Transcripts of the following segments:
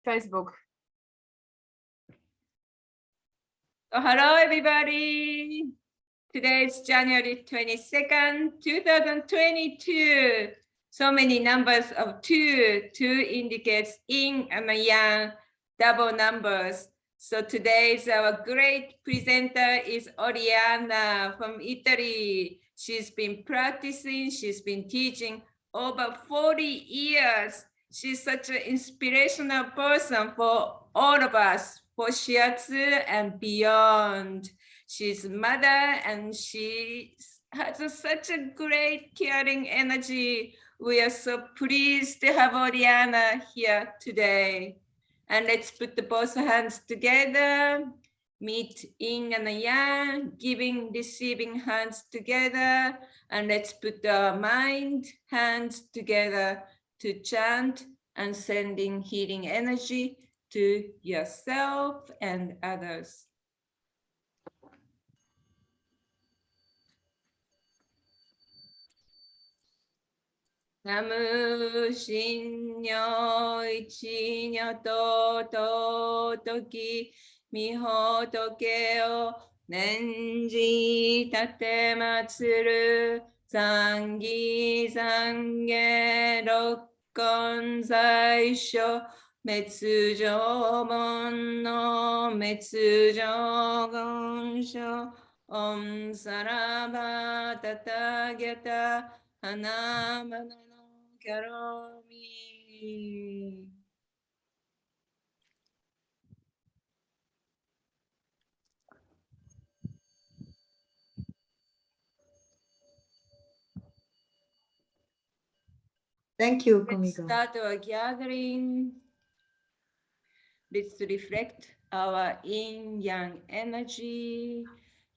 Facebook. Oh, hello, everybody. Today is January 22nd, 2022. So many numbers of two. Two indicates yin and yang, double numbers. So today's our great presenter is Oriana from Italy. She's been practicing, she's been teaching over 40 years. She's such an inspirational person for all of us, for Shiatsu and beyond. She's a mother and she has such a great caring energy. We are so pleased to have Oriana here today. And let's put the both hands together, meet yin and yang, giving, receiving hands together. And let's put the mind, hands together to chant and sending healing energy to yourself and others. Namu Shinyo Ichinyo To Toki Miho Tokeo Nenji Tate Matsuru Sangi Sange Rokkon Saisho Metsujo Monno Metsujo Gonsho Om Sarabha Tatagyata Hanamana Karomi. Thank you, Kumiko. Let's start our gathering. Let's reflect our yin-yang energy.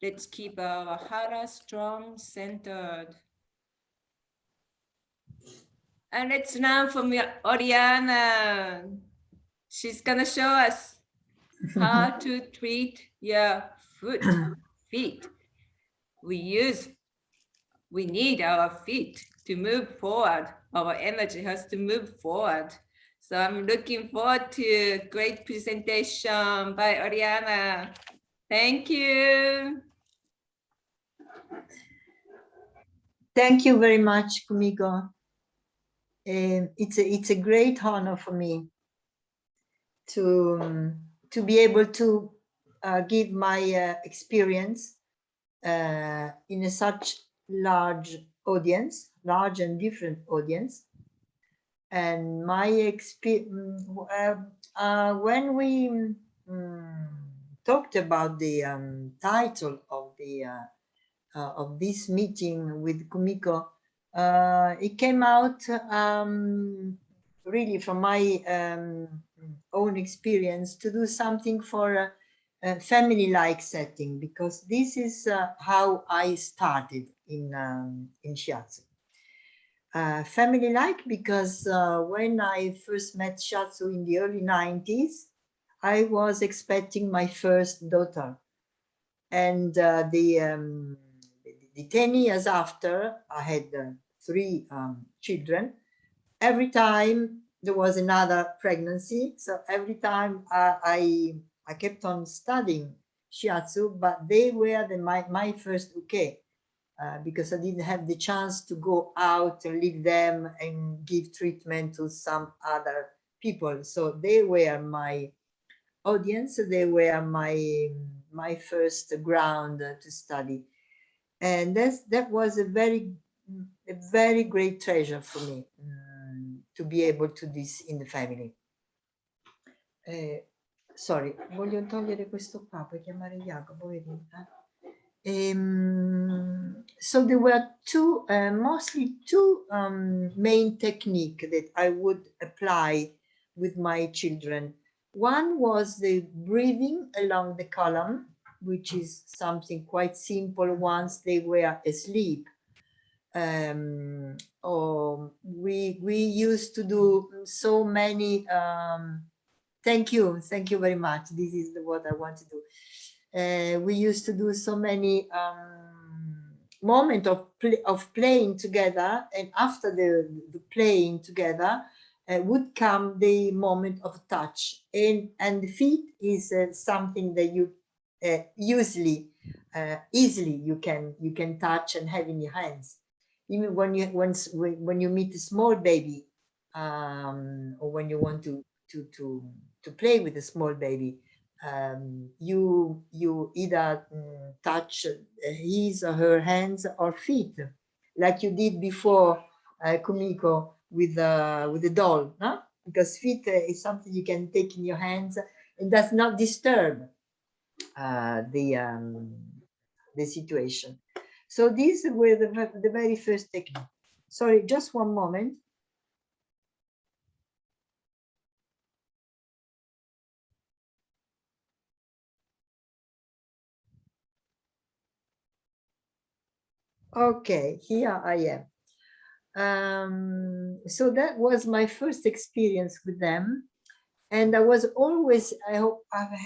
Let's keep our hara strong, centered. And let's learn from Oriana. She's gonna show us how to treat your feet. We need our feet to move forward. Our energy has to move forward. So I'm looking forward to a great presentation by Oriana. Thank you. Thank you very much, Kumiko. It's a great honor for me to be able to give my experience in a such large audience, large and different audience. And my experience, when we talked about the title of this meeting with Kumiko, it came out really from my own experience to do something for a family-like setting, because this is how I started in Shiatsu. Family-like because when I first met Shiatsu in the early 90s, I was expecting my first daughter. And the 10 years after, I had 3 children. Every time there was another pregnancy. So every time I kept on studying Shiatsu, but they were my first uke. Because I didn't have the chance to go out and leave them and give treatment to some other people. So they were my audience. They were my first ground to study. And that was a very great treasure for me to be able to do this in the family. Sorry, voglio togliere questo qua, puoi chiamare Jacopo, vedi? So there were mostly two main techniques that I would apply with my children. One was the breathing along the column, which is something quite simple once they were asleep. Or we used to do so many. Thank you very much. This is what I want to do. We used to do so many moments of playing together, and after the playing together, would come the moment of touch, and the feet is something that you easily you can touch and have in your hands. Even when you meet a small baby, or when you want to play with a small baby, you either touch his or her hands or feet, like you did before, Kumiko, with the doll, huh? Because feet is something you can take in your hands and does not disturb the situation. So these were the very first technique. Sorry, just one moment. Okay, here I am. So that was my first experience with them. And I was always, I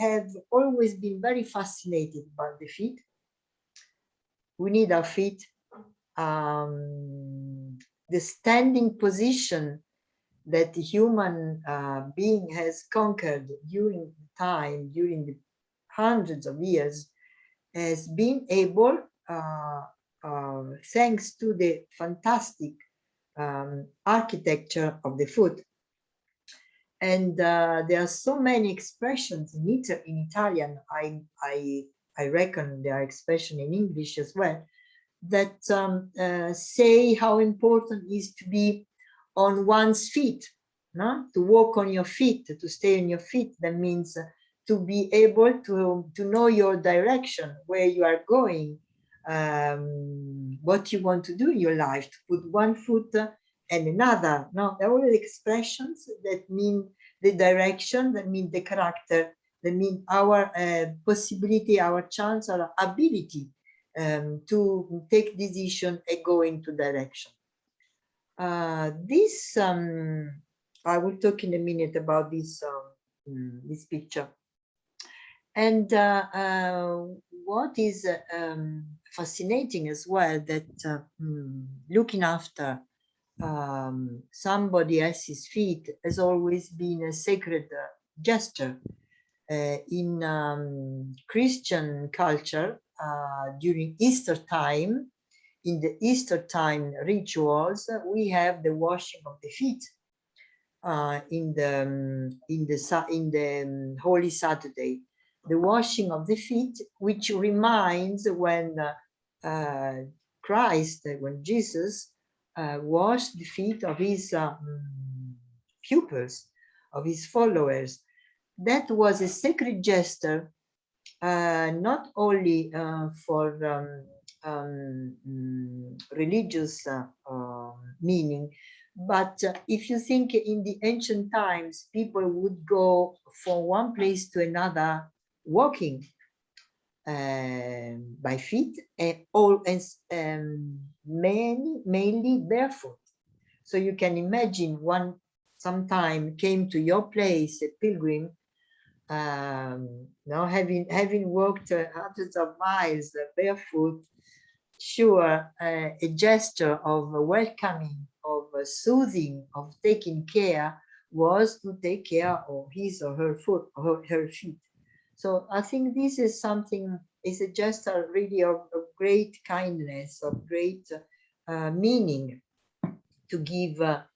have always been very fascinated by the feet. We need our feet. The standing position that the human being has conquered during time, during the hundreds of years, has been able, thanks to the fantastic architecture of the foot. And there are so many expressions in Italian. I reckon there are expressions in English as well that say how important it is to be on one's feet, no? To walk on your feet, to stay on your feet. That means to be able to know your direction, where you are going, what you want to do in your life, to put one foot and another. No, they're all expressions that mean the direction, that mean the character, that mean our possibility, our chance, our ability to take decision and go into direction. This I will talk in a minute about this this picture. And what is fascinating as well, that looking after somebody else's feet has always been a sacred gesture. In Christian culture, during Easter time, in the Easter time rituals, we have the washing of the feet in the Holy Saturday. The washing of the feet, which reminds when Christ, when Jesus washed the feet of his pupils, of his followers. That was a sacred gesture, not only for religious meaning, but if you think in the ancient times, people would go from one place to another walking by feet, and mainly barefoot. So you can imagine one sometime came to your place, a pilgrim, now having walked hundreds of miles barefoot, sure, a gesture of welcoming, of soothing, of taking care was to take care of his or her foot, or her feet. So I think this is something, is a gesture really of great kindness, of great meaning, to give a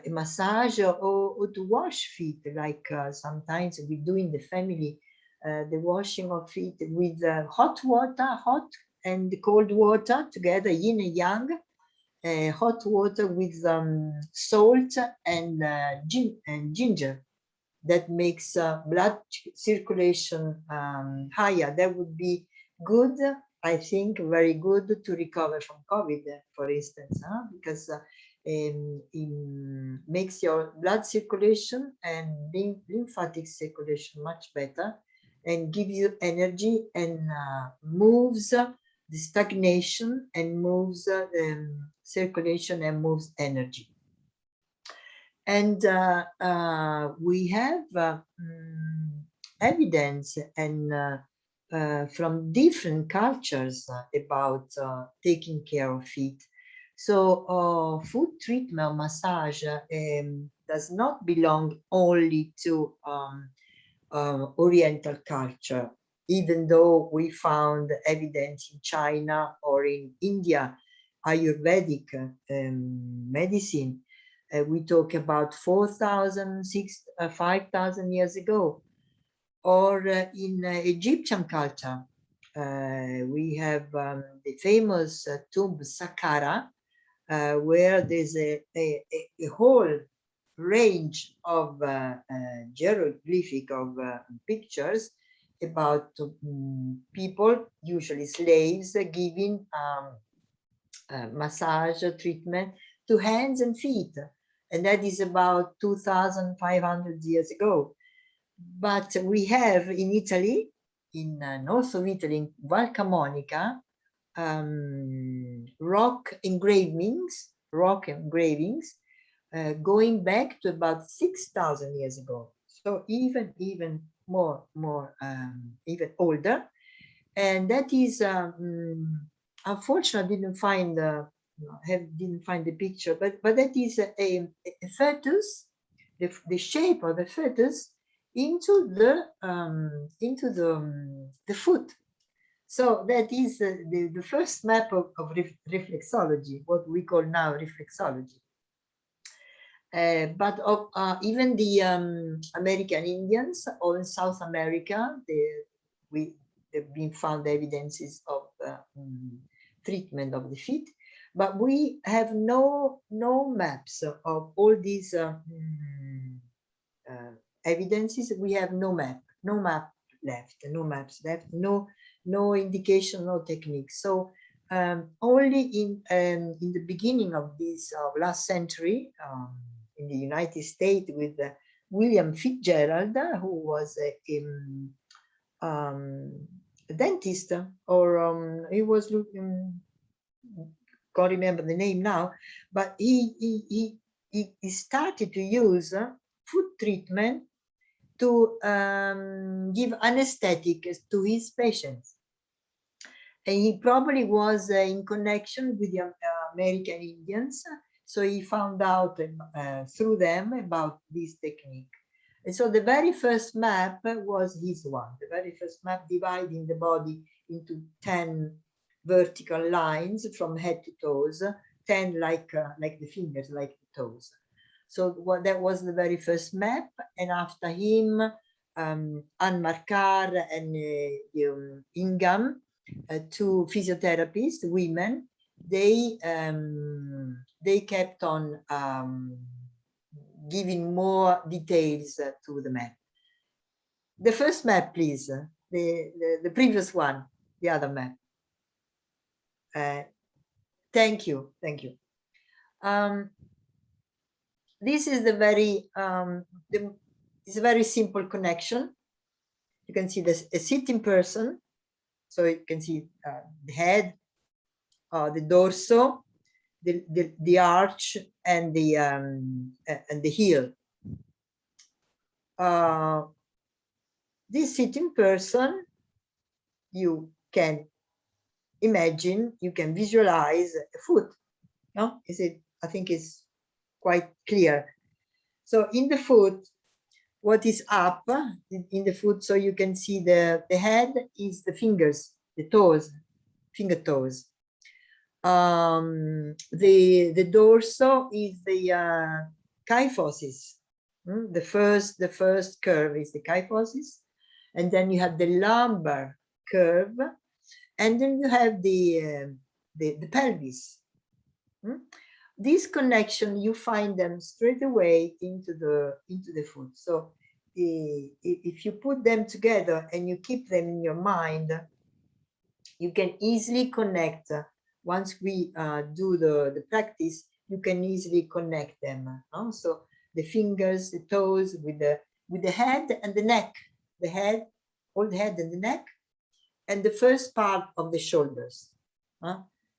massage or to wash feet, like sometimes we do in the family, the washing of feet with hot water, hot and cold water together, yin and yang, hot water with salt and ginger. That makes blood circulation higher. That would be good, I think, very good to recover from COVID, for instance, because it makes your blood circulation and lymphatic circulation much better, and gives you energy, and moves the stagnation, and moves circulation, and moves energy. And we have evidence and from different cultures about taking care of feet. So food treatment massage does not belong only to Oriental culture, even though we found evidence in China or in India, Ayurvedic medicine. We talk about 4,000, 5,000 years ago, or in Egyptian culture. We have the famous tomb Saqqara, where there's a whole range of hieroglyphic of pictures about people, usually slaves, giving massage treatment to hands and feet. And that is about 2,500 years ago. But we have in Italy, in north of Italy, in Val Camonica, rock engravings going back to about 6,000 years ago. So even more even older. And that is unfortunately didn't find the picture, but that is a fetus, the shape of the fetus into the foot. So that is the first map of reflexology, what we call now reflexology. But of even the American Indians, or in South America, have been found evidences of treatment of the feet, but we have no maps of all these evidences. We have no maps left, no indication, no technique. So only in the beginning of this last century, in the United States, with William Fitzgerald, who was a dentist, or he was looking, can't remember the name now, but he started to use food treatment to give anesthetic to his patients. And he probably was in connection with the American Indians, so he found out through them about this technique. And so the very first map was his one, the very first map dividing the body into 10 vertical lines from head to toes, 10 like the fingers, like the toes. So that was the very first map. And after him, Anne Markar and Ingham, two physiotherapists, women, they kept on giving more details to the map. The first map, please, the previous one, the other map. Thank you. This is the very, it's a very simple connection. You can see this, a sitting person. So you can see the head, the dorso, the arch, and the heel. This sitting person, you can imagine, you can visualize a foot. No, is it? I think it's quite clear. So in the foot, what is up in the foot? So you can see the head is the fingers, the toes, finger toes. The dorso is the kyphosis. The first curve is the kyphosis, and then you have the lumbar curve, and then you have the pelvis. This connection, you find them straight away into the foot. So if you put them together and you keep them in your mind, you can easily connect. Once we do the practice, you can easily connect them. So the fingers, the toes, with the head and the neck, the head, whole head and the neck, and the first part of the shoulders.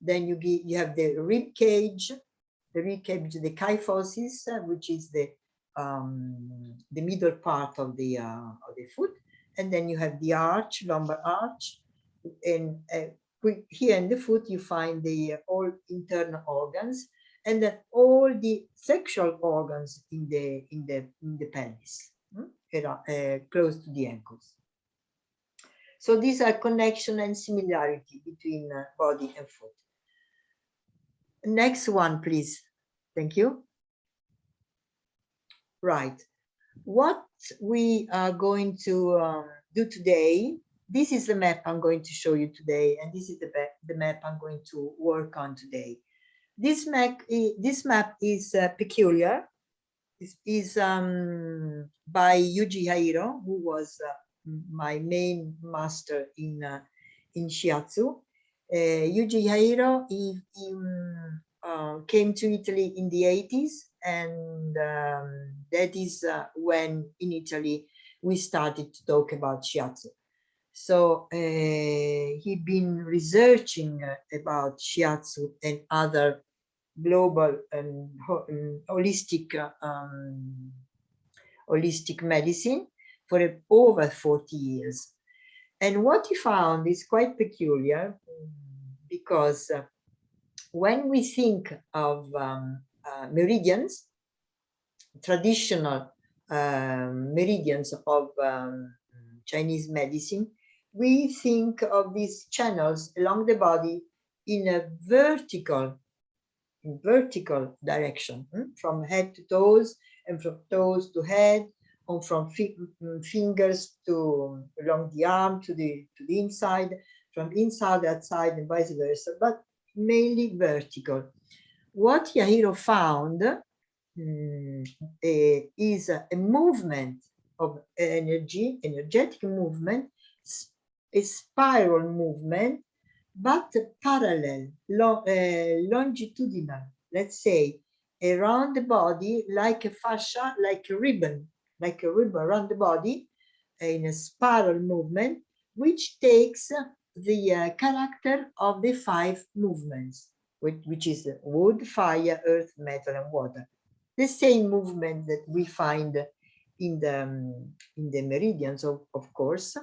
Then you have the rib cage, the kyphosis, which is the middle part of the foot, and then you have the arch, lumbar arch, and here in the foot you find the all internal organs and then all the sexual organs in the pelvis, close to the ankles. So these are connection and similarity between body and foot. Next one, please. Thank you. Right. What we are going to do today, this is the map I'm going to show you today, and this is the map I'm going to work on today. This map is peculiar. This is by Yuji Hairo, who was my main master in Shiatsu. Yuji Hairo, he came to Italy in the 80s, and that is when in Italy we started to talk about Shiatsu. So he'd been researching about Shiatsu and other global and holistic medicine for over 40 years. And what he found is quite peculiar, because when we think of meridians, traditional meridians of Chinese medicine, we think of these channels along the body in a vertical direction, from head to toes, and from toes to head, or from fingers to along the arm to the inside, from inside outside, and vice versa, but mainly vertical. What Yahiro found is a movement of energetic movement, a spiral movement, but parallel, longitudinal, let's say, around the body, like a fascia, like a ribbon around the body, in a spiral movement, which takes the character of the 5 movements, which is wood, fire, earth, metal, and water. The same movement that we find in the meridians, of course,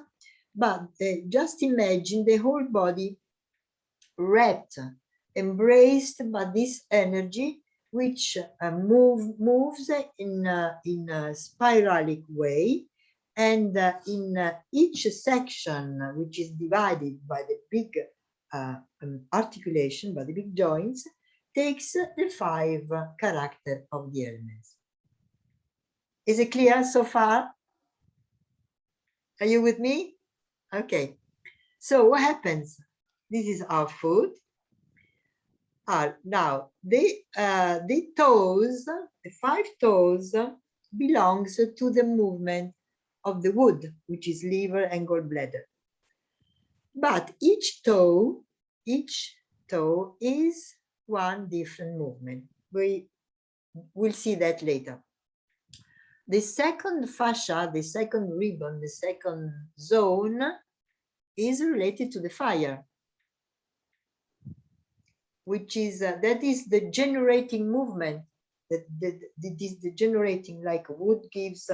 but just imagine the whole body wrapped, embraced by this energy, which moves in a spiralic way, and in each section, which is divided by the big articulation, by the big joints, takes the 5 character of the elements. Is it clear so far? Are you with me? Okay. So what happens? This is our foot. Now the toes, the 5 toes, belongs to the movement of the wood, which is liver and gallbladder. But each toe is one different movement. We will see that later. The second fascia, the second ribbon, the second zone is related to the fire, which is that is the generating movement. That is the generating, like wood gives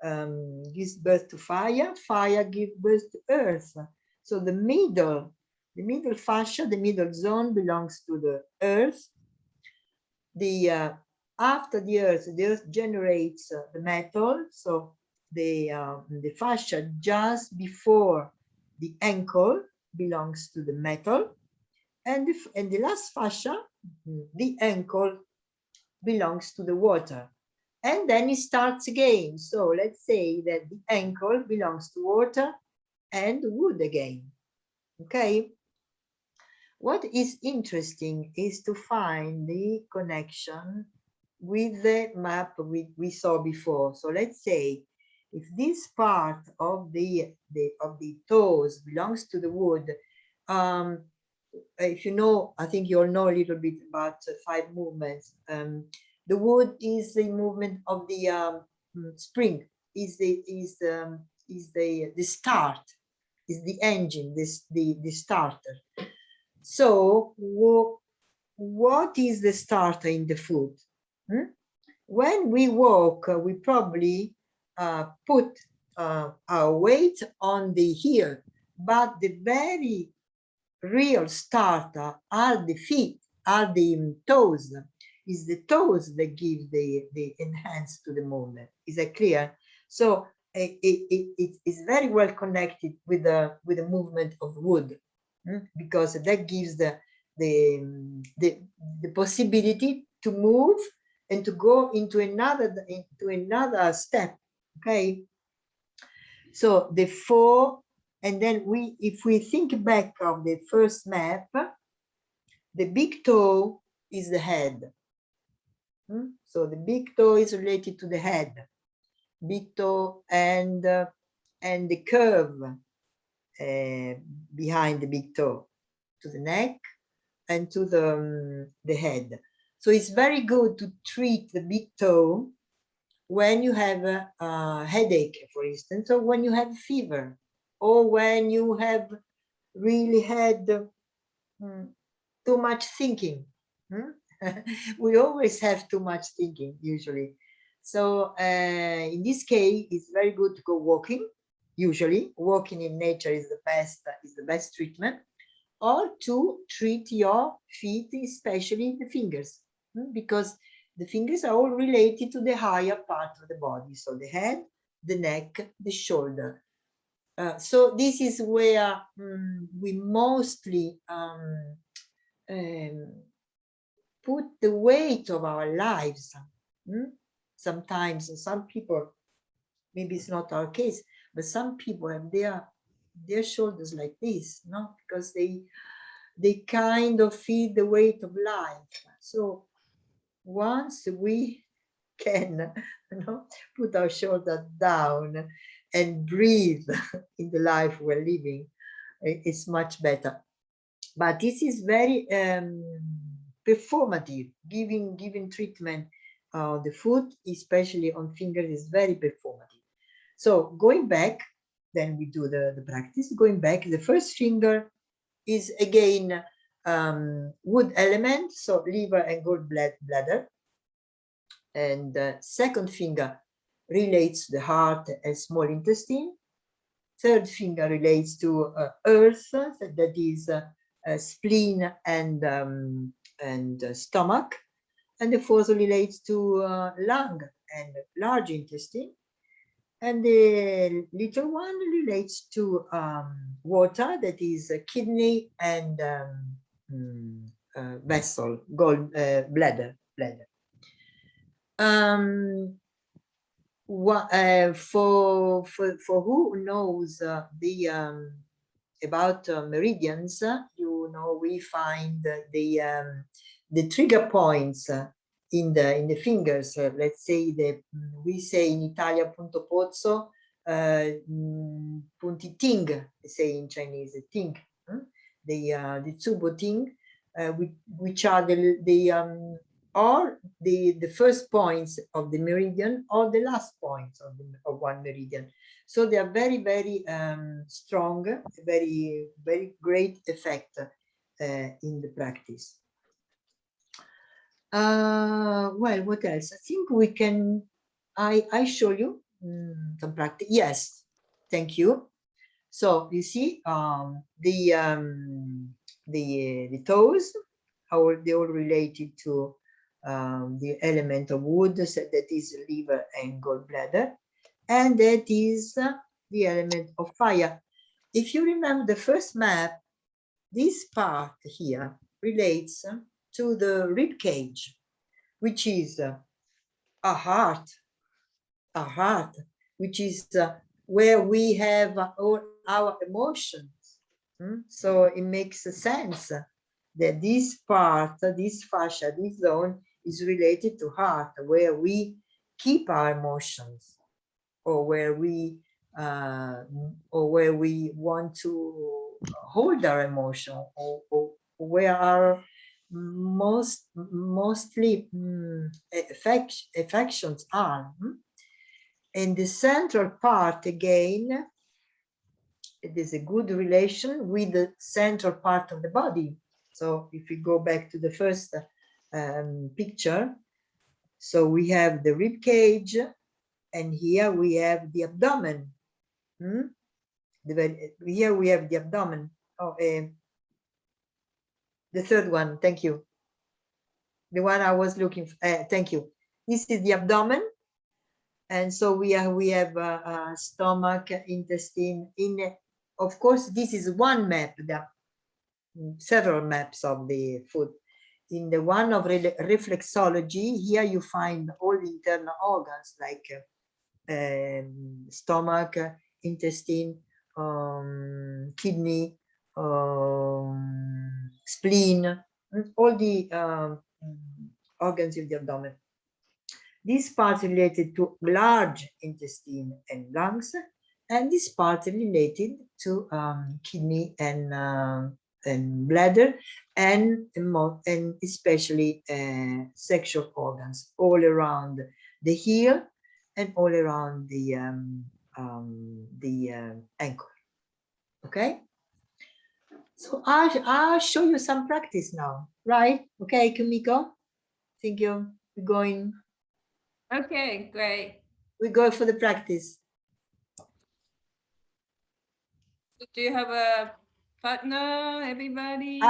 birth to fire, fire gives birth to earth. So the middle fascia, the middle zone, belongs to the earth. After the earth generates the metal. So the fascia just before the ankle belongs to the metal. And the last fascia, the ankle, belongs to the water. And then it starts again. So let's say that the ankle belongs to water and wood again. Okay? What is interesting is to find the connection with the map we saw before. So let's say if this part of the toes belongs to the wood, if you know, I think you all know a little bit about 5 movements. The wood is the movement of the spring, is the start, is the engine, the starter. So what is the starter in the foot? When we walk, we probably put our weight on the heel, but the very real start are the feet, are the toes. Is the toes that give the enhance to the movement. Is that clear? So it is very well connected with the movement of wood, because that gives the possibility to move and to go into another step. Okay. So the four, and then if we think back of the first map, the big toe is the head. So the big toe is related to the head, big toe, and the curve behind the big toe to the neck and to the head. So it's very good to treat the big toe when you have a headache, for instance, or when you have fever, or when you have really had too much thinking. We always have too much thinking, usually. So in this case, it's very good to go walking. Usually, walking in nature is the best treatment, or to treat your feet, especially the fingers, because the fingers are all related to the higher part of the body. So the head, the neck, the shoulder. So this is where we mostly put the weight of our lives. Sometimes some people, maybe it's not our case, but some people have their shoulders like this, no? Because they kind of feel the weight of life. So once we can, put our shoulder down and breathe in the life we're living, it's much better. But this is very performative, giving treatment. The foot, especially on fingers, is very performative. So going back, then we do the practice. Going back, the first finger is again wood element, so liver and gallbladder. And the second finger relates to the heart and small intestine. Third finger relates to earth, that is spleen and stomach. And the fourth relates to lung and large intestine. And the little one relates to water, that is kidney and vessel, bladder. For who knows about meridians, we find the trigger points in the fingers. Let's say we say in Italia punto pozzo, punti ting, say in Chinese ting, the tsubo ting, which are the first points of the meridian or the last points of one meridian. So they are very, very strong, very, very great effect in the practice. Well, what else? I think we can, I show you some practice. Yes, thank you. So you see the toes, how they all related to the element of wood, so that is liver and gallbladder, and that is the element of fire. If you remember the first map, this part here relates to the rib cage, which is a heart, which is where we have all our emotions. So it makes sense that this part, this fascia, this zone is related to heart, where we keep our emotions, or where we want to hold our emotion, or where our mostly affections are. And the central part, again, it is a good relation with the central part of the body. So if we go back to the first picture, so we have the rib cage, and here we have the abdomen. Here we have the abdomen. The third one, thank you. The one I was looking for, thank you. This is the abdomen. And so we have stomach, intestine. Of course, this is one map. There are several maps of the food. In the one of reflexology, here you find all the internal organs like stomach, intestine, kidney, spleen, all the organs of the abdomen. This part related to large intestine and lungs, and this part related to kidney and bladder, and especially sexual organs all around the heel and all around the ankle. Okay. So I'll show you some practice now, right? Okay, Kumiko. Thank you. We're going. Okay, great. We go for the practice. Do you have a partner, everybody?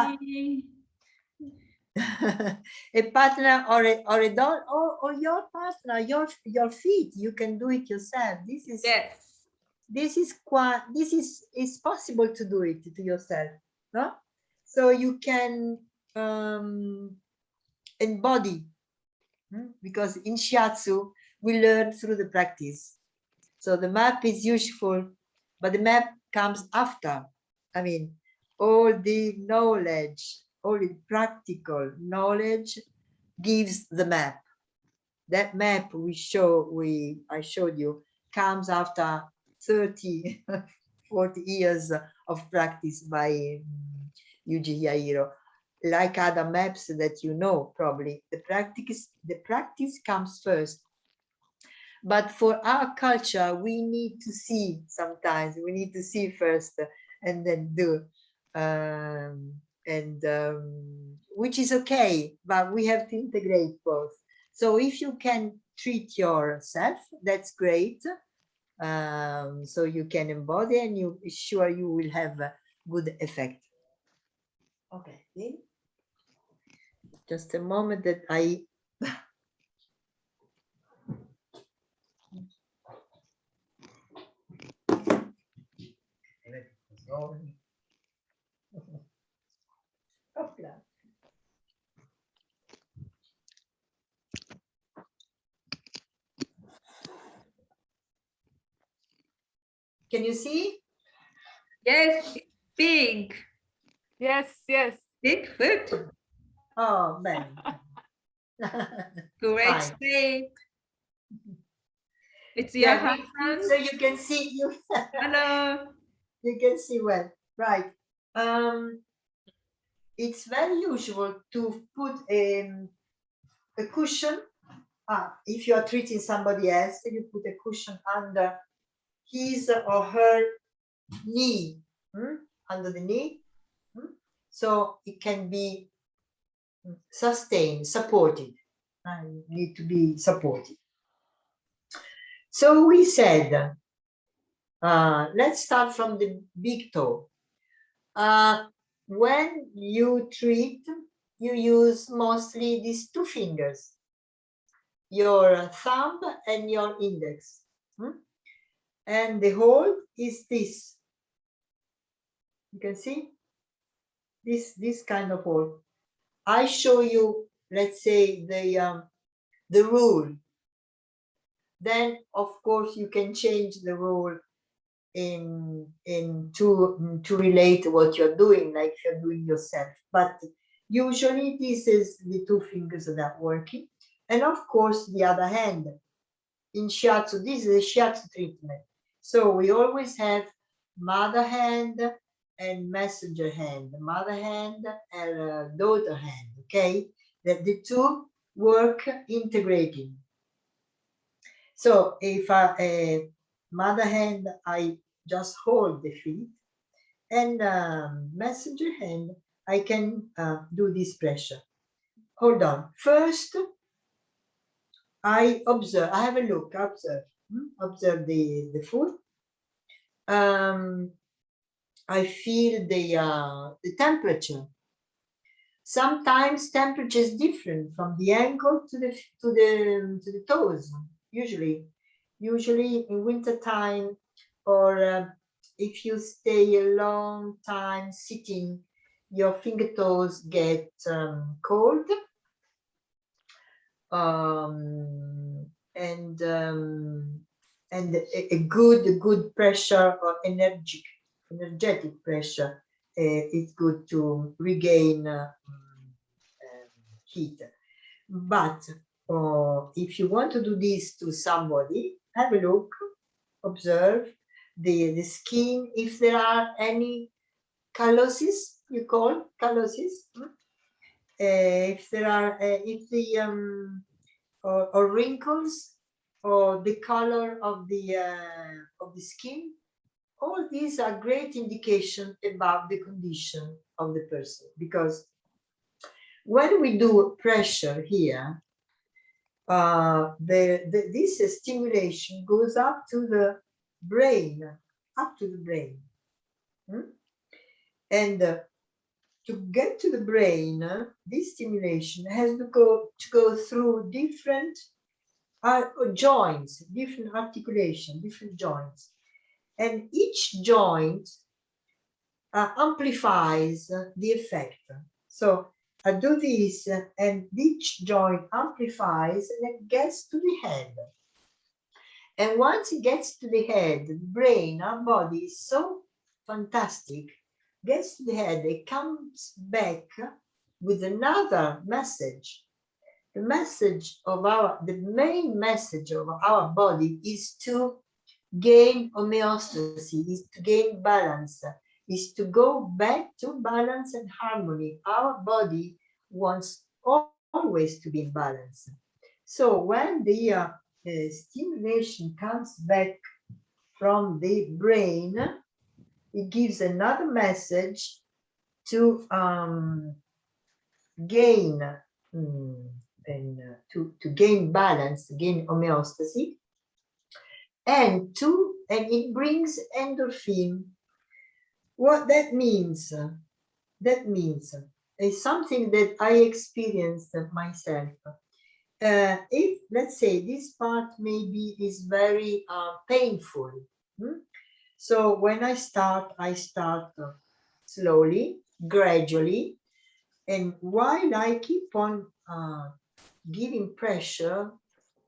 A partner or a dog or your partner, your feet. You can do it yourself. This is yes. This is possible to do it to yourself, no? So you can embody, because in Shiatsu we learn through the practice. So the map is useful, but the map comes after. I mean, all the knowledge, all the practical knowledge gives the map. That map I showed you comes after 30, 40 years of practice by Yuji Yairo. Like other maps that you know, probably the practice comes first. But for our culture, we need to see sometimes. We need to see first and then do, which is okay. But we have to integrate both. So if you can treat yourself, that's great. So you can embody, and you sure you will have a good effect. Okay. Just a moment that I. Can you see? Yes, big. Yes, yes. Big foot. Oh, man. Great Fine. shape. It's your Yeah, husband. so you can see you. Hello. You can see well, right? It's very usual to put a cushion. If you are treating somebody else, you put a cushion under his or her knee, under the knee, so it can be sustained, supported. Need to be supported. So we said, let's start from the big toe. When you treat, you use mostly these two fingers, your thumb and your index. And the hold is this. You can see this kind of hold. I show you, let's say, the rule. Then, of course, you can change the rule to relate what you're doing, like you're doing yourself. But usually this is the two fingers that are working. And of course, the other hand. In Shiatsu, this is a Shiatsu treatment. So we always have mother hand and messenger hand, mother hand and daughter hand, okay? That the two work integrating. So if a mother hand, I just hold the feet, and messenger hand, I can do this pressure. Hold on. First, I observe, I have a look, observe the foot. I feel the temperature. Sometimes temperature is different from the ankle to the toes. Usually in winter time, or if you stay a long time sitting, your finger toes get cold. And a good pressure or energetic pressure is good to regain heat. But if you want to do this to somebody, have a look, observe the skin, if there are any calluses, you call calluses, if there are if the or wrinkles, or the color of the skin. All these are great indication about the condition of the person, because when we do pressure here, this stimulation goes up to the brain, and to get to the brain, this stimulation has to go through different joints, different articulation, different joints, and each joint amplifies the effect. So I do this, and each joint amplifies, and it gets to the head. And once it gets to the head, the brain, our body is so fantastic, gets to the head, it comes back with another message. The main message of our body is to gain homeostasis, is to gain balance, is to go back to balance and harmony. Our body wants always to be in balance. So when the stimulation comes back from the brain, it gives another message to gain to gain balance, gain homeostasis, and it brings endorphin. What that means? That means is something that I experienced myself. If, let's say, this part maybe is very painful. So when I start slowly, gradually, and while I keep on giving pressure,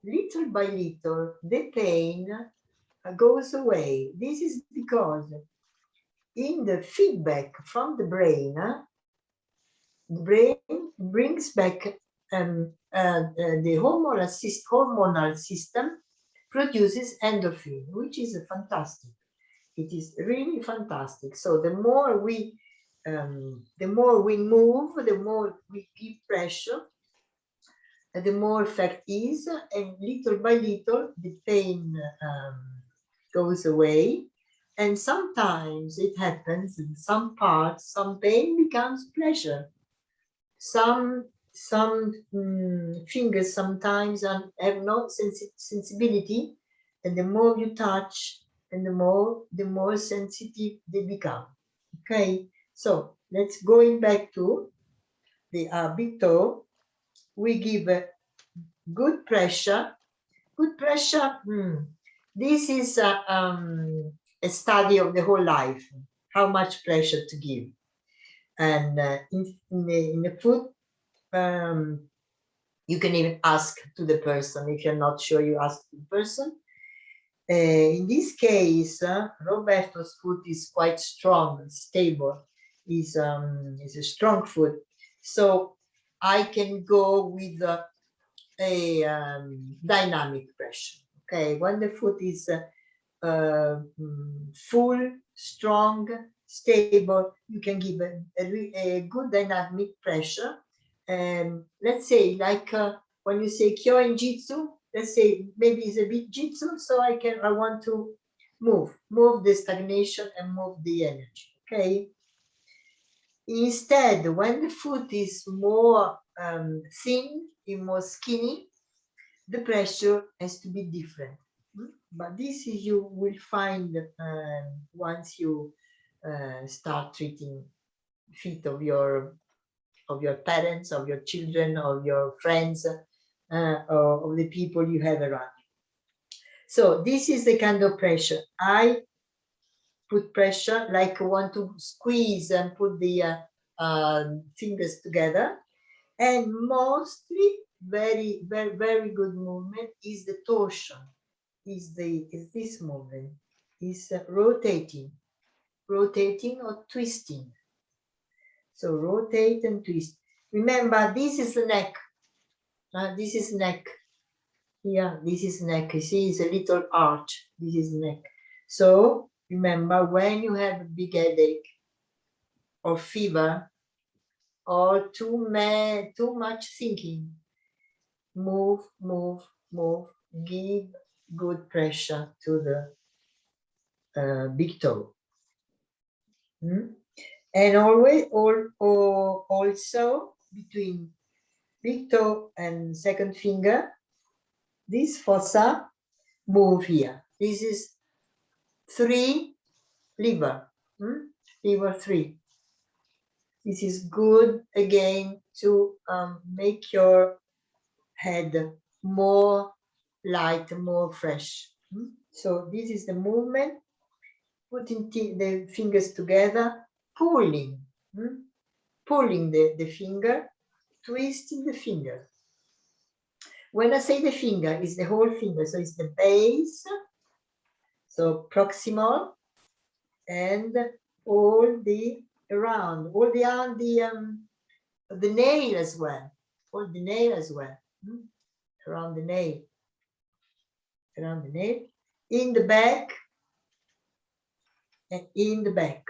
little by little, the pain goes away. This is because in the feedback from the brain brings back the hormonal system produces endorphin, which is fantastic. It is really fantastic. So the more we move, the more we give pressure, the more effect is, and little by little the pain goes away. And sometimes it happens in some parts, some pain becomes pleasure. Some fingers sometimes have no sensibility, and the more you touch, and the more sensitive they become. Okay, so let's going back to the big toe. We give good pressure. Good pressure. This is a study of the whole life. How much pressure to give, and in the foot, you can even ask to the person. If you're not sure, you ask the person. In this case, Roberto's foot is quite strong, stable. Is a strong foot, so I can go with a dynamic pressure. Okay, when the foot is full, strong, stable, you can give a good dynamic pressure. Let's say, like when you say Kyoin Jitsu, let's say maybe it's a bit Jitsu, so I want to move the stagnation and move the energy. Okay. Instead, when the foot is more thin, more skinny, the pressure has to be different. But this is, you will find once you start treating feet of your of your parents, of your children, of your friends, or of the people you have around you. So this is the kind of pressure. I put pressure like I want to squeeze and put the fingers together. And mostly very, very, very good movement is the torsion, is this movement, is rotating or twisting. So rotate and twist. Remember, this is the neck. This is neck. Yeah, this is neck. You see, it's a little arch. This is neck. So remember, when you have a big headache or fever or too much thinking, move, move, move. Give good pressure to the big toe. And always, also between big toe and second finger, this fossa move here. This is 3 liver, liver 3. This is good again to make your head more light, more fresh. So this is the movement, putting the fingers together, pulling the finger, twisting the finger. When I say the finger, it's the whole finger, so it's the base, so proximal, and all the around, all the nail as well, all the nail as well, around the nail, in the back, and in the back.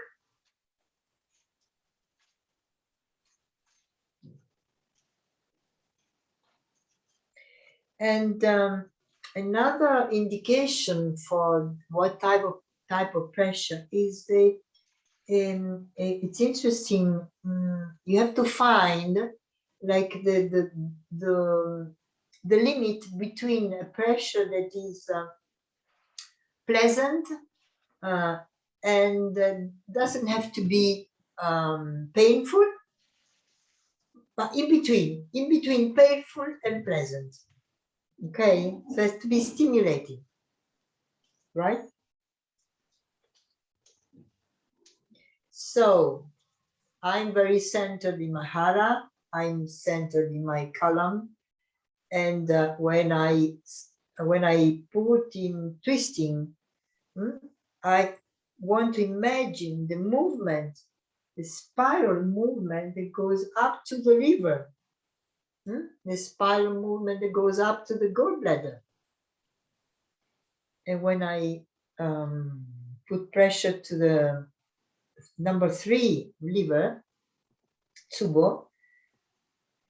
And another indication for what type of pressure is it's interesting. You have to find like the limit between a pressure that is pleasant and doesn't have to be painful, but in between painful and pleasant. Okay, so it has to be stimulating, right? So I'm very centered in my hara, I'm centered in my column, and when I put in twisting, I want to imagine the movement, the spiral movement that goes up to the liver, the spiral movement that goes up to the gallbladder. And when I put pressure to the number 3 liver, tsubo,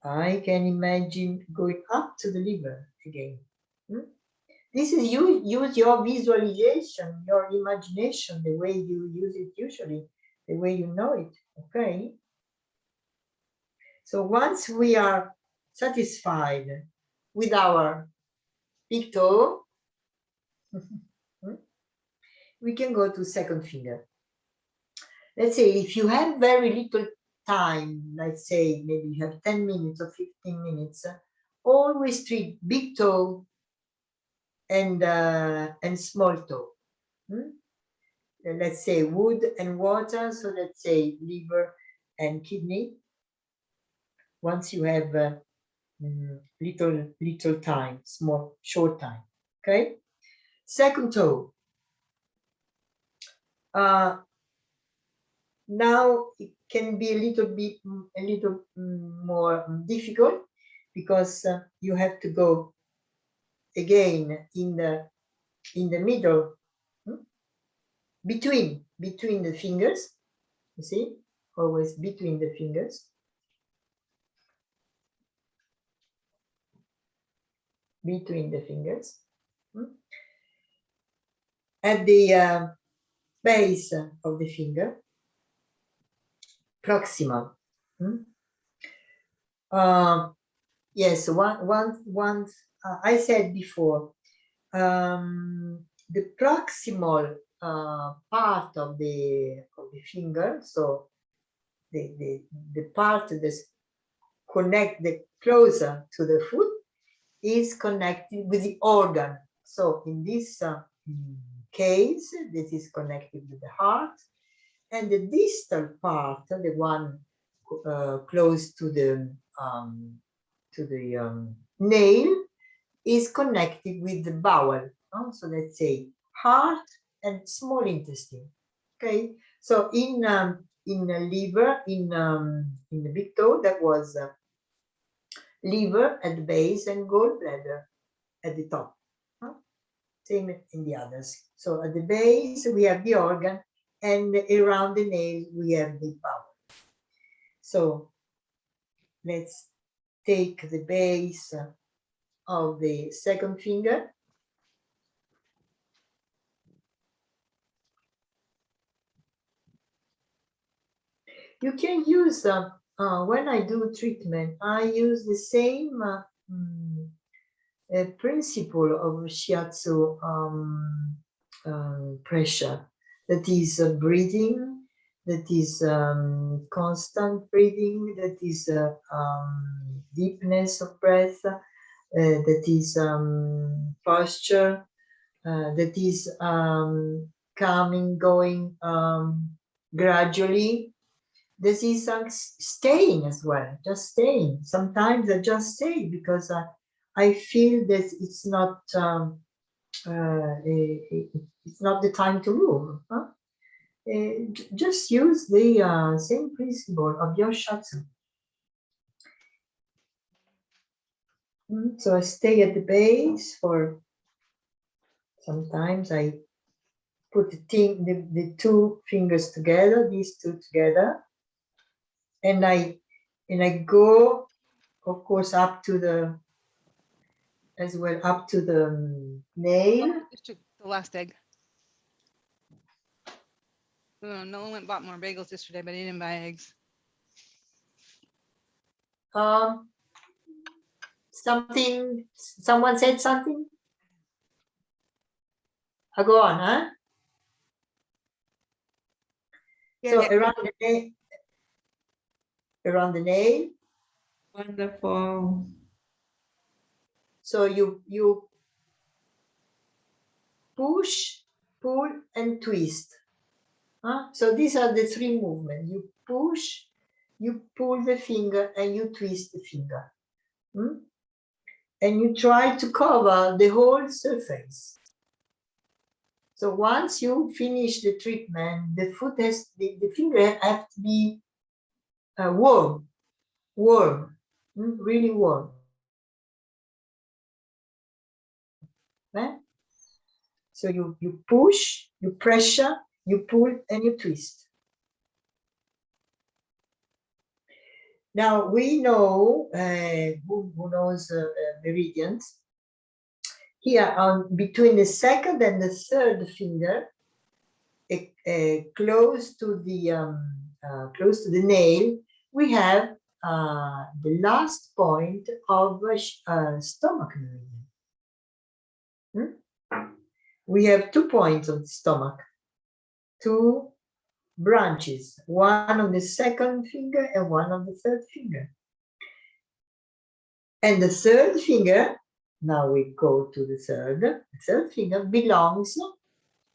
I can imagine going up to the liver again. This is use your visualization, your imagination, the way you use it usually, the way you know it, okay? So once we are satisfied with our big toe, we can go to second finger. Let's say if you have very little time, let's say maybe you have 10 minutes or 15 minutes, always treat big toe and small toe. Let's say wood and water, so let's say liver and kidney. Once you have little time, short time, okay? Second toe. Now it can be a little more difficult because you have to go again in the middle, between the fingers. You see, always between the fingers. Between the fingers. At the base of the finger, proximal. Yes, once I said before, the proximal part of the finger, so the part connect the closer to the foot is connected with the organ. So in this case, this is connected with the heart, and the distal part, the one close to the nail, is connected with the bowel. So let's say heart and small intestine. Okay, so in the liver, in the big toe, that was liver at the base and gallbladder at the top. Same in the others. So at the base we have the organ, and around the nail we have the bowel. So let's take the base of the second finger. You can use, when I do treatment, I use the same principle of Shiatsu pressure. That is breathing, that is constant breathing, that is deepness of breath, that is posture, that is coming, going gradually. This is staying as well, just staying. Sometimes I just stay because I feel that it's not the time to move. Just use the same principle of your Shiatsu. So I stay at the base for, sometimes I put the two fingers together, these two together, and I go, of course, up to the, as well, up to the nail. Just took the last egg. Oh, no one went and bought more bagels yesterday, but he didn't buy eggs. Someone said something? I'll go on, huh? Yes. So around the nail. Wonderful. So you push, pull, and twist. So these are the three movements. You push, you pull the finger, and you twist the finger. And you try to cover the whole surface. So once you finish the treatment, the foot has, the finger have to be warm, really warm. So you push, you pressure, you pull, and you twist. Now we know, who knows meridians, here on between the second and the third finger, close to the nail, we have the last point of stomach meridian. We have 2 points of the stomach, 2 branches, one on the second finger and one on the third finger. And the third finger, now we go to the third finger belongs,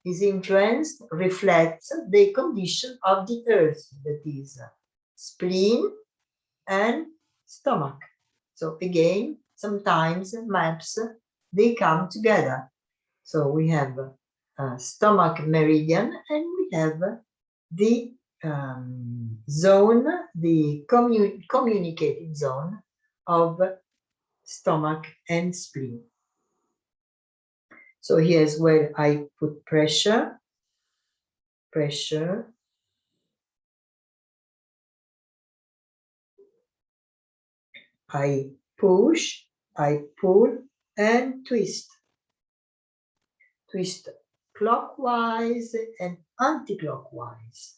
is influenced, reflects the condition of the earth, that is spleen and stomach. So again, sometimes maps, they come together. So we have stomach meridian, and we have the zone, the communicating zone of stomach and spleen. So here as well, I put pressure, I push, I pull, and twist. Twist clockwise and anti-clockwise.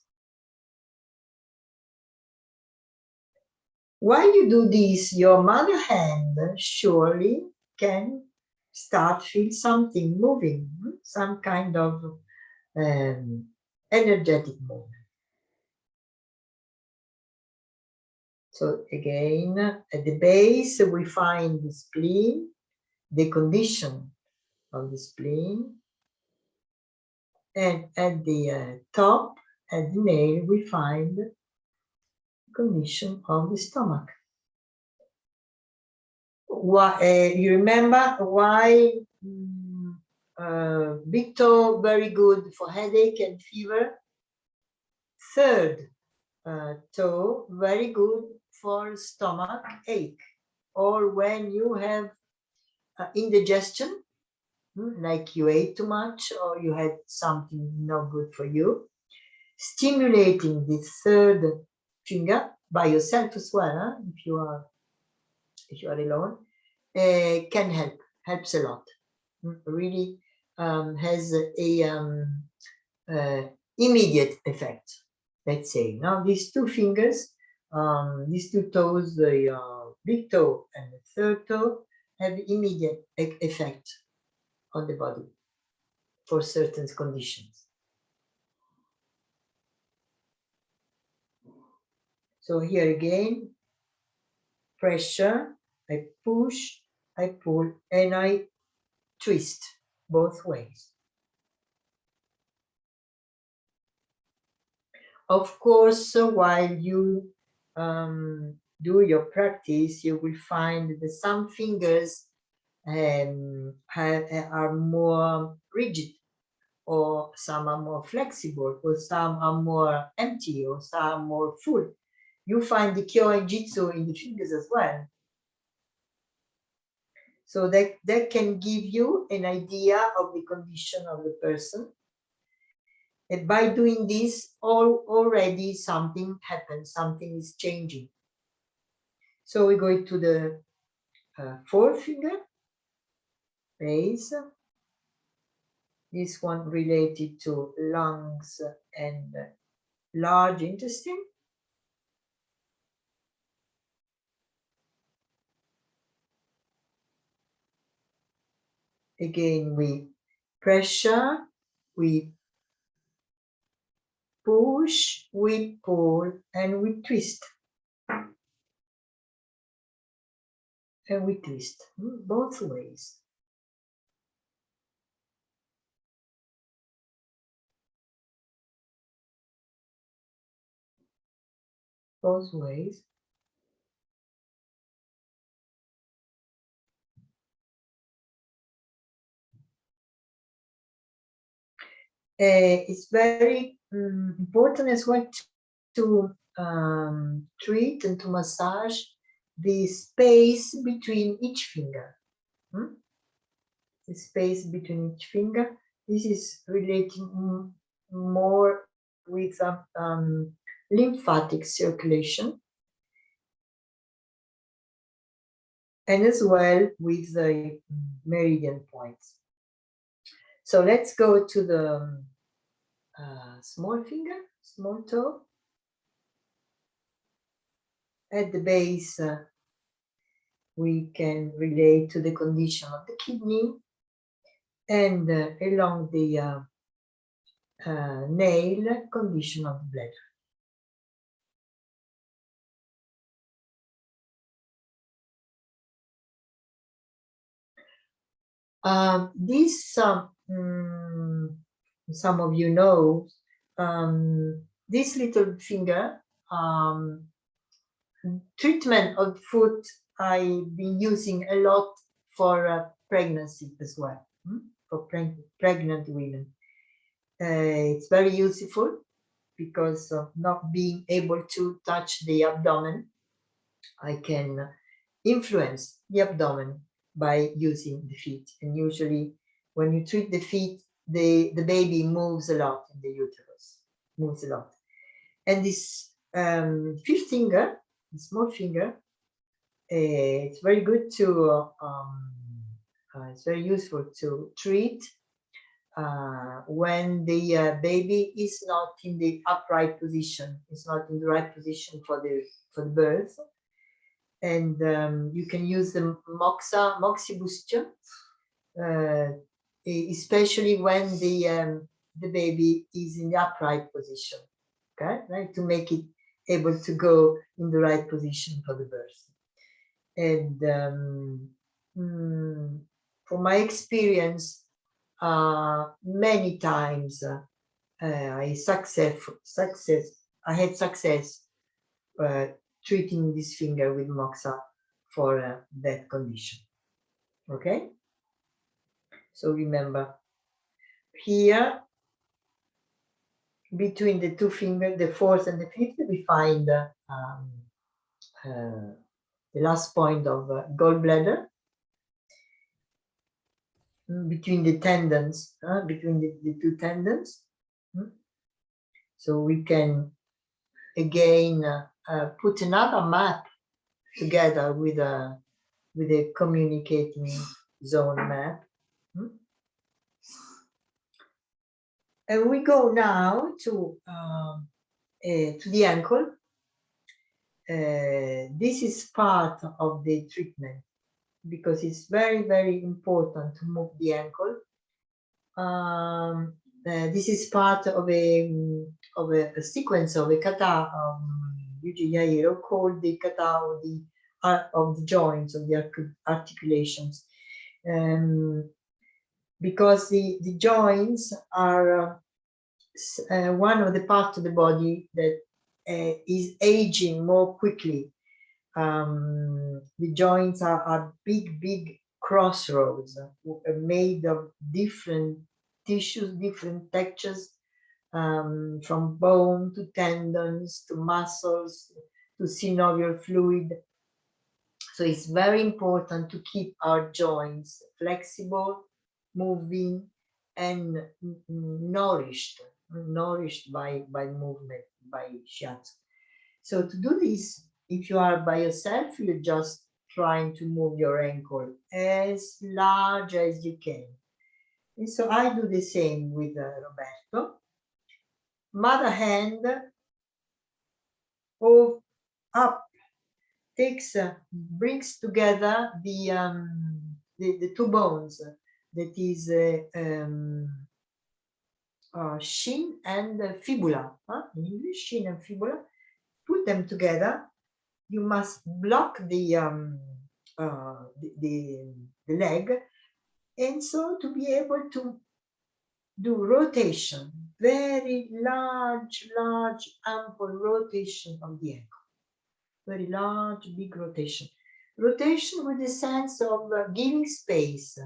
While you do this, your mother hand surely can start feel something moving, some kind of energetic movement. So again, at the base, we find the spleen, the condition of the spleen. And at the top, at the nail, we find the condition of the stomach. You remember why big toe very good for headache and fever? Third toe very good for stomach ache, or when you have indigestion, like you ate too much or you had something not good for you. Stimulating the third finger by yourself as well, if you are alone, can helps a lot. Really has a immediate effect. Let's say now these two fingers, these two toes, the big toe and the third toe, have immediate effect on the body for certain conditions. So here again, pressure, I push, I pull, and I twist both ways. Of course, while you do your practice, you will find that some fingers are more rigid, or some are more flexible, or some are more empty, or some are more full. You find the Kyo and Jitsu in the fingers as well. So that can give you an idea of the condition of the person. And by doing this, already something happens, something is changing. So we go to the fourth finger, base. This one related to lungs and large intestine. Again, we pressure, we push, we pull, and we twist. And we twist both ways. Both ways. It's very important as well to treat and to massage the space between each finger. The space between each finger. This is relating more with lymphatic circulation, and as well with the meridian points. So let's go to the small finger, small toe. At the base, we can relate to the condition of the kidney, and along the nail, condition of the bladder. This, some of you know, this little finger, treatment of foot, I've been using a lot for pregnancy as well, for pregnant women. It's very useful because of not being able to touch the abdomen. I can influence the abdomen by using the feet. And usually when you treat the feet, the baby moves a lot in the uterus, moves a lot. And this fifth finger, the small finger, it's very good to, it's very useful to treat when the baby is not in the upright position, it's not in the right position for the birth. And you can use the moxibustion, especially when the baby is in the upright position, okay, right, to make it able to go in the right position for the birth. And from my experience, many times I had success treating this finger with moxa for that condition. Okay, so remember here between the two fingers, the fourth and the fifth, we find the last point of gallbladder. Between the tendons, between the two tendons. So we can again put another map together with a communicating zone map. And we go now to the ankle. This is part of the treatment because it's very, very important to move the ankle. This is part of a sequence of a kata Yuji Yairo called the kata of the joints, of the articulations. Because the joints are one of the parts of the body that is aging more quickly. The joints are big crossroads made of different tissues, different textures, from bone to tendons to muscles to synovial fluid. So it's very important to keep our joints flexible, moving, and nourished by movement, by shiatsu. So to do this, if you are by yourself, you're just trying to move your ankle as large as you can. And so I do the same with Roberto. Mother hand up, brings together the two bones, that is shin and fibula. In English, shin and fibula. Put them together. You must block the leg, and so to be able to do rotation, very large, ample rotation of the ankle. Very large, big rotation. Rotation with the sense of giving space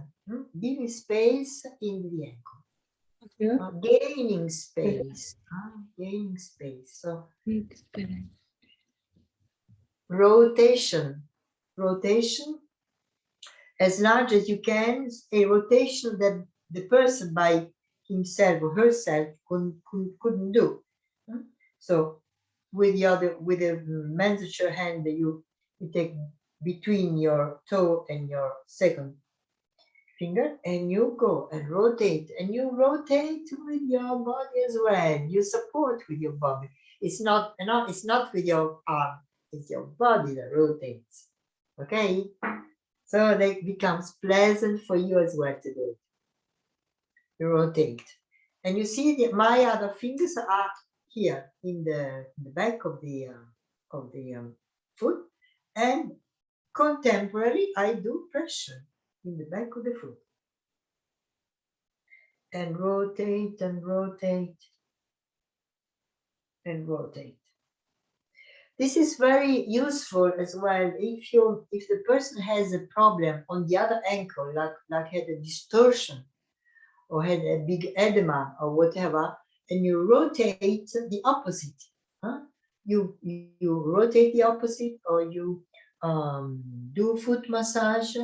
in the ankle. Gaining space. Gaining space. So rotation as large as you can, a rotation that the person by himself or herself couldn't do. So with the mensure hand, you take between your toe and your second finger, and you go and rotate, and you rotate with your body as well. You support with your body. It's not with your arm. It's your body that rotates. Okay, so it becomes pleasant for you as well to do it. You rotate, and you see that my other fingers are here in the back of the foot, and contemporarily I do pressure in the back of the foot, and rotate and rotate and rotate. This is very useful as well if the person has a problem on the other ankle, like had a distortion or had a big edema or whatever, and you rotate the opposite. You rotate the opposite, or you do foot massage,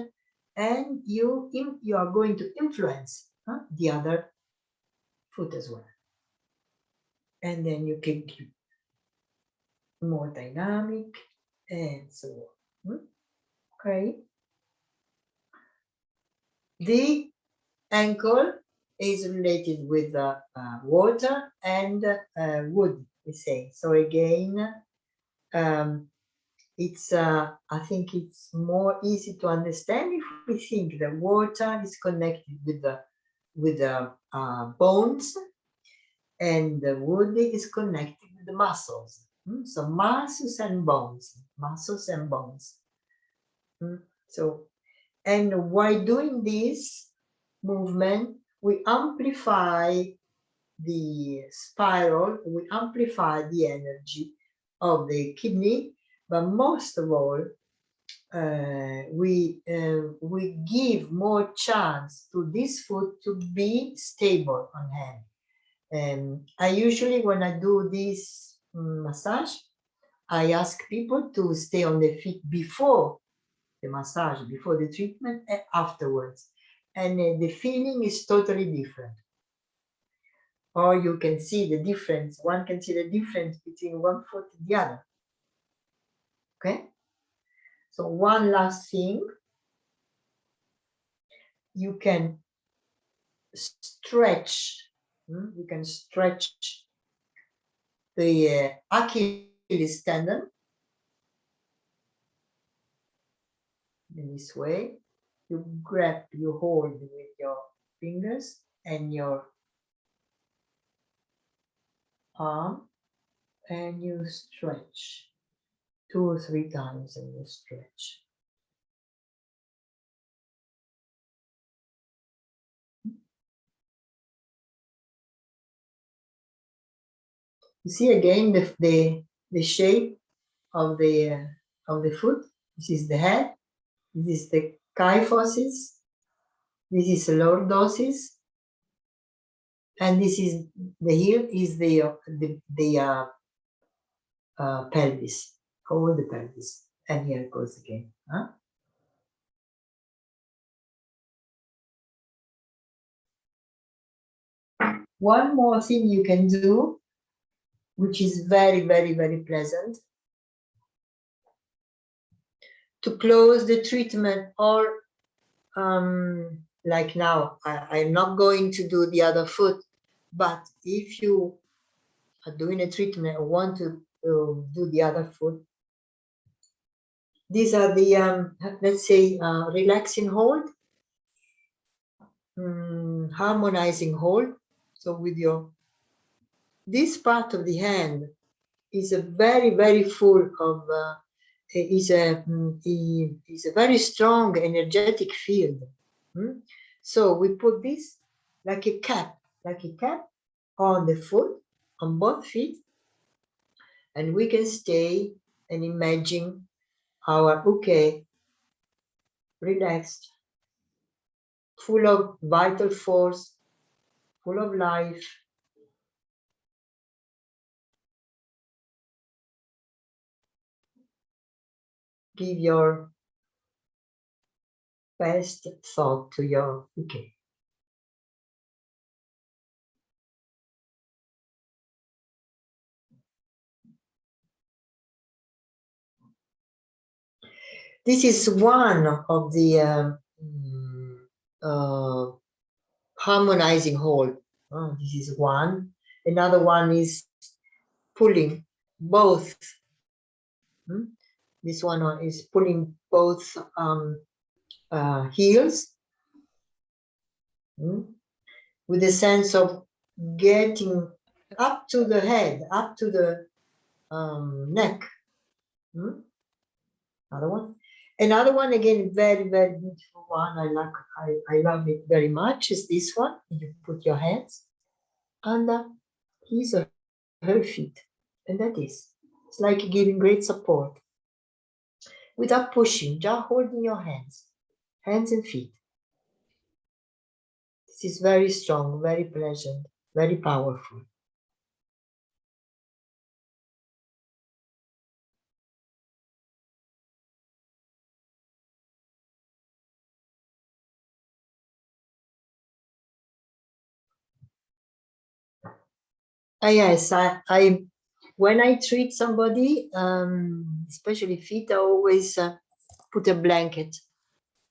and you are going to influence the other foot as well. And then you can keep more dynamic and so on. Okay. The ankle is related with water and wood, we say. So again, it's I think it's more easy to understand if we think that water is connected with the bones, and the wood is connected with the muscles. So muscles and bones, muscles and bones. So, and while doing this movement, we amplify the spiral, we amplify the energy of the kidney, but most of all, we give more chance to this foot to be stable on hand. I usually, when I do this massage, I ask people to stay on their feet before the massage, before the treatment, and afterwards. And the feeling is totally different. Or you can see the difference, one can see the difference between one foot and the other. Okay? So one last thing, you can stretch, the Achilles tendon in this way. You grab, you hold with your fingers and your arm, and you stretch 2 or 3 times, and you stretch. You see again the shape of the foot. This is the head. This is the kyphosis. This is lordosis, and this is the heel. Is the pelvis, over the pelvis, and here it goes again. Huh? One more thing you can do, which is very, very, very pleasant, to close the treatment, or like now, I'm not going to do the other foot, but if you are doing a treatment or want to do the other foot, these are the, let's say, relaxing hold, harmonizing hold. So with this part of the hand is a very, very full of, is a very strong energetic field. So we put this like a cap on the foot, on both feet, and we can stay and imagine our relaxed, full of vital force, full of life. Give your best thought to your This is one of the harmonizing hold. This is one. Another one is pulling both. This one is pulling both heels, with a sense of getting up to the head, up to the neck. Another one. Another one, again, very, very beautiful one. I love it very much, is this one. You put your hands under his or her feet. And that is, it's like giving great support. Without pushing, just holding your hands and feet. This is very strong, very pleasant, very powerful. Yes, I when I treat somebody, especially feet, I always put a blanket.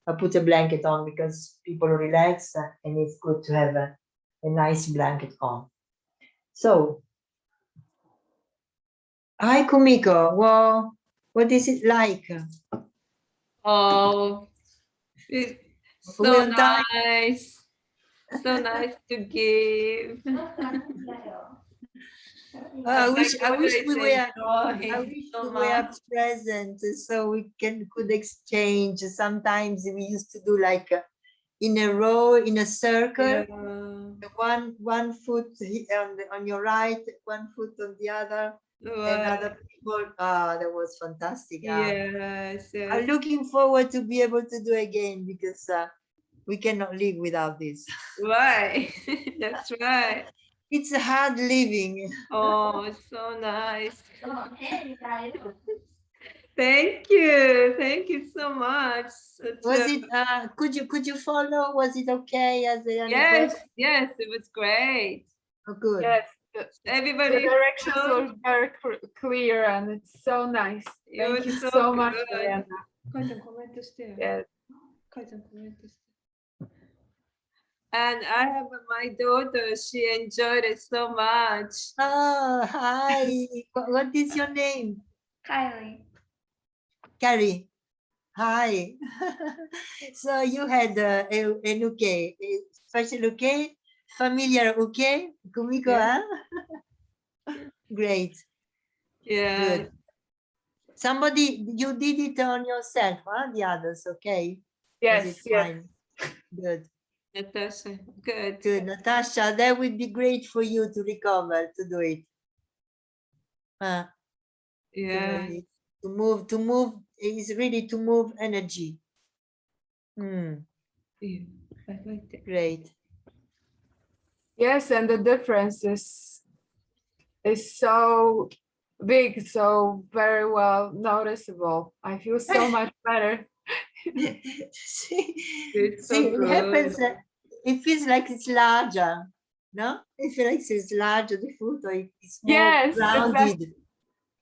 I put a blanket on because people relax, and it's good to have a nice blanket on. So, hi Kumiko, well, what is it like? Oh, it's so nice. So nice to give. I My wish daughter is we were. enjoying I wish so we were much. present so we could exchange. Sometimes we used to do like in a row, in a circle. Yeah. One foot on your right, one foot on the other, and Wow. other people. Ah, that was fantastic. Yes, I'm yes. looking forward to be able to do again because we cannot live without this. Right. That's right. It's a hard living. Oh, so nice. Thank you. Thank you so much. Was it? Could you follow? Was it okay as any Yes, question? yes, it was great. Oh, good. Yes, the Everybody directions followed. were very clear and it's so nice. It Thank was you so so much, good. Oriana. 書いてコメントしてよ。 Yes. 書いてコメントして。And I have my daughter, she enjoyed it so much. Oh, hi. What is your name? Kylie. Carrie. Hi. So you had an uke, a special uke, familiar uke, kumiko, Yeah. huh? Great. Yeah. Good. Somebody, you did it on yourself, huh? The others, okay? Was it Yes, yes. fine? Good. Natasha, good. Good. Natasha, that would be great for you to recover, to do it. Yeah. To move is really to move energy. Yeah, I liked it. Great. Yes, and the difference is so big, so very well noticeable. I feel so much better. See, It's so see, it happens. good. It feels like it's larger. No, it feels like it's larger. The foot, or it's more Yes, grounded. exactly.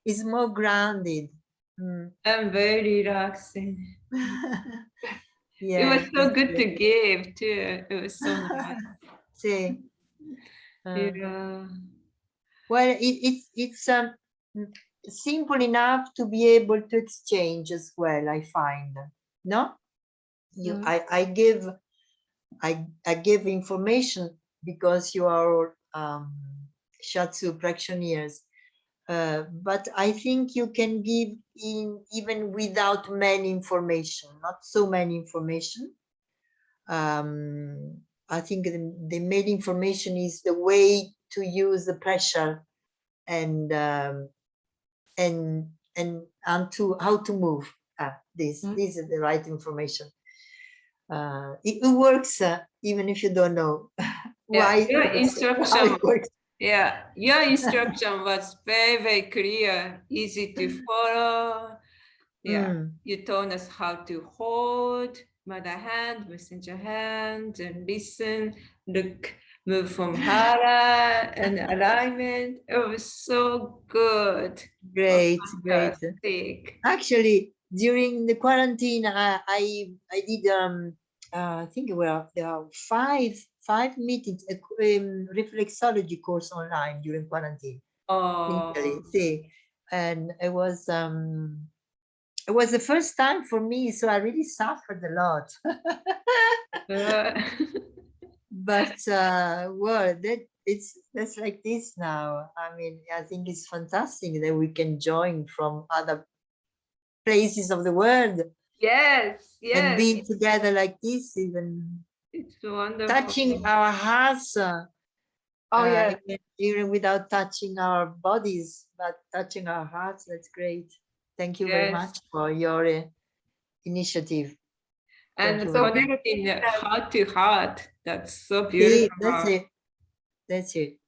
It's more grounded. And very relaxing. Yeah, It was so that's good to great. give too. It was so nice. See, Yeah. well, it's simple enough to be able to exchange as well. I find, no, you, I give information because you are Shiatsu practitioners. But I think you can give even without many information, not so many information. I think the main information is the way to use the pressure and to how to move. This is the right information. It works even if you don't know why Your how instruction, it works. yeah, your instruction was very, very clear, easy to follow. Yeah, you told us how to hold mother hand, messenger hand, and listen, look, move from hara and alignment. It was so good. Great, great. Fantastic. Actually, during the quarantine, I did I think there are five meetings, reflexology course online during quarantine. Oh, In Italy, see, and it was the first time for me, so I really suffered a lot. But well, that's like this now. I mean, I think it's fantastic that we can join from other places of the world. yes, And yes. being together like this, even It's wonderful. touching our hearts. Oh yeah. Even without touching our bodies, but touching our hearts. That's great. Thank you very Yes. much for your initiative. And Thank you so very much. connecting heart to heart. That's so beautiful. That's it. That's it.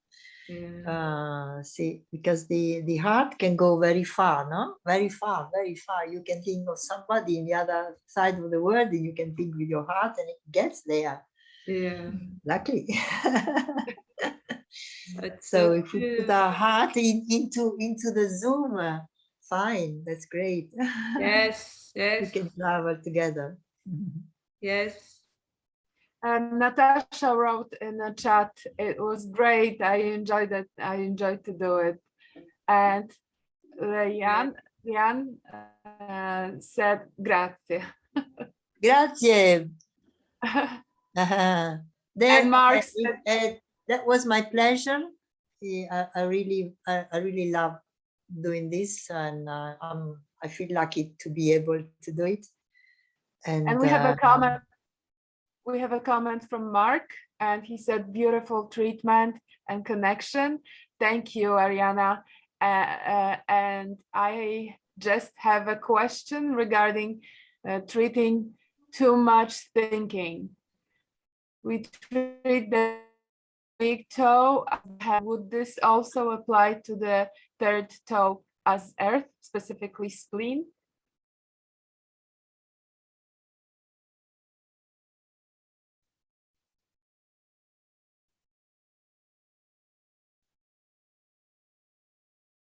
Yeah. See, because the heart can go very far, no? Very far, very far. You can think of somebody in the other side of the world, and you can think with your heart, and it gets there. Yeah. Luckily. That's So if we put true. our heart into the Zoom, fine, that's great. Yes, We yes, can travel together. yes. And Natasha wrote in the chat, it was great. I enjoyed it. I enjoyed to do it. And Jan said grazie. Grazie. And Mark said, That was my pleasure. I really love doing this, and I feel lucky to be able to do it. And we have a comment. We have a comment from Mark, and he said, "Beautiful treatment and connection. Thank you, Ariana." And I just have a question regarding treating too much thinking. We treat the big toe as head. Would this also apply to the third toe as earth, specifically spleen?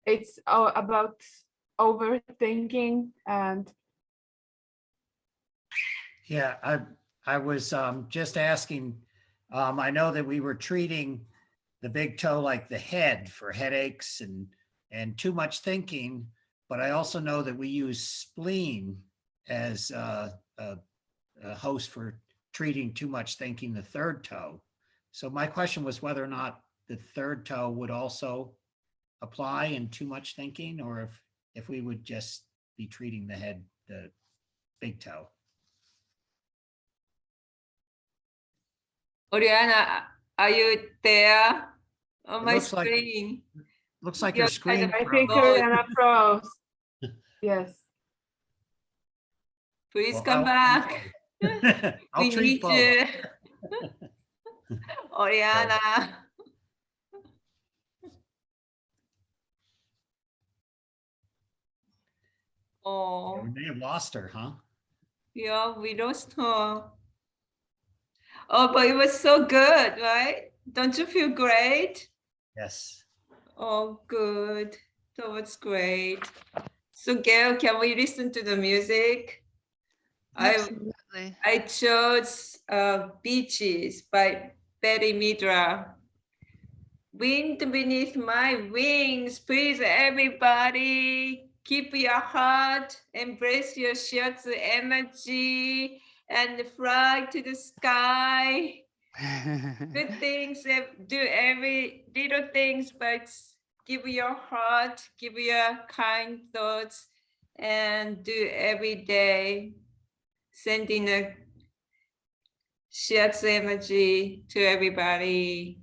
It's about overthinking and Yeah, I was just asking, I know that we were treating the big toe like the head for headaches and too much thinking, but I also know that we use spleen as a host for treating too much thinking, the third toe. So my question was whether or not the third toe would also apply in too much thinking, or if we would just be treating the head, the big toe. Oriana, are you there on It my looks like- screen? Looks like You're your screen. kind of I think froze. Ariana froze. Yes. Please Well, come back. I'll We treat need both. you. Oriana. Yeah, Oh, we may have lost her, huh? yeah, we lost her. Oh, but it was so good, right? Don't you feel great? Yes. Oh, good. That was great. So, Gail, can we listen to the music? Absolutely. I chose Beaches by Betty Midra. Wind beneath my wings, please everybody. Keep your heart, embrace your Shiatsu energy, and fly to the sky. Good things, do every little things, but give your heart, give your kind thoughts, and do every day, sending a Shiatsu energy to everybody.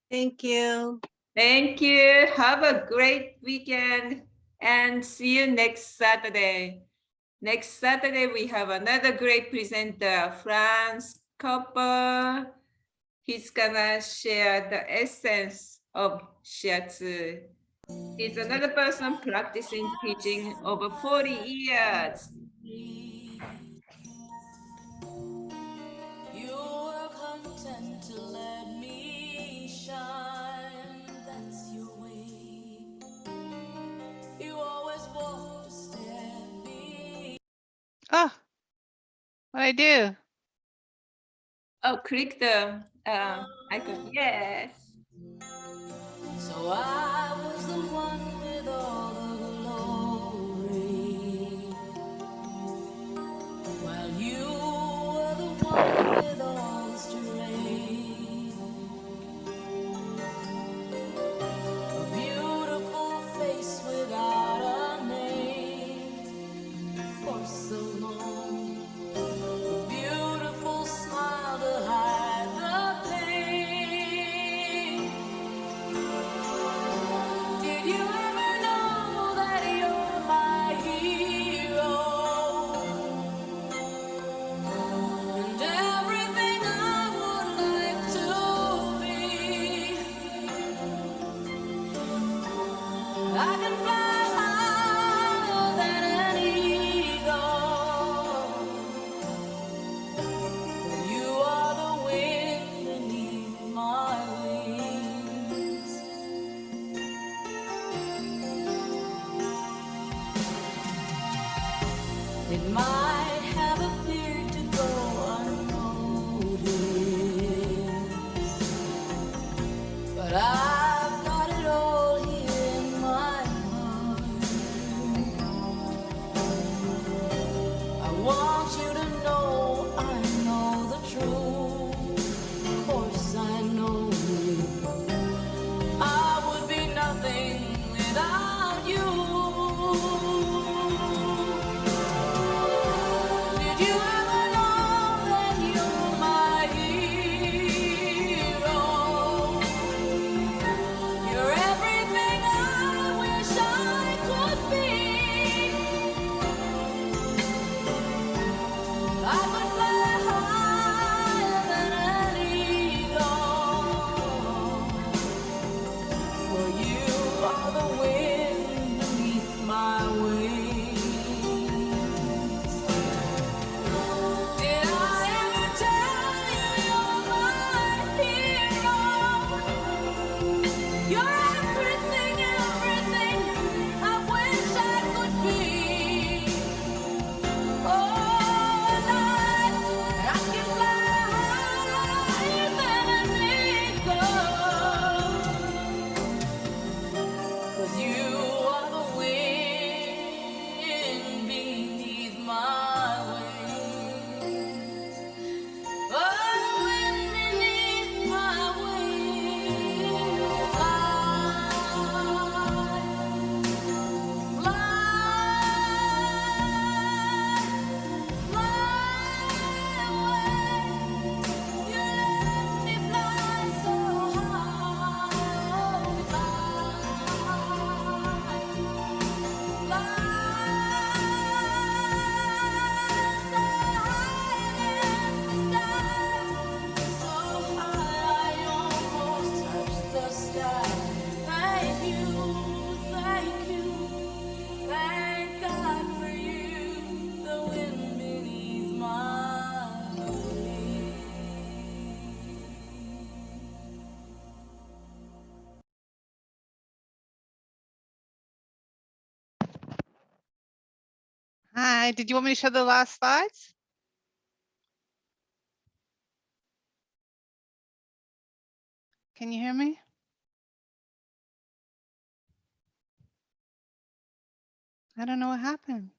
Thank you. Thank you. Have a great weekend and see you next Saturday. Next Saturday, we have another great presenter, Franz Copper. He's gonna share the essence of Shiatsu. He's another person practicing teaching over 40 years. You were content to let me shine, that's your way. You always walk a step behind. Oh, what'd I do? Oh, click the icon. Yes. So I was the one with all the glory, while you were the one with all the strength. A beautiful face without a name for so long. A beautiful smile to hide the pain. Hi, did you want me to show the last slides? Can you hear me? I don't know what happened.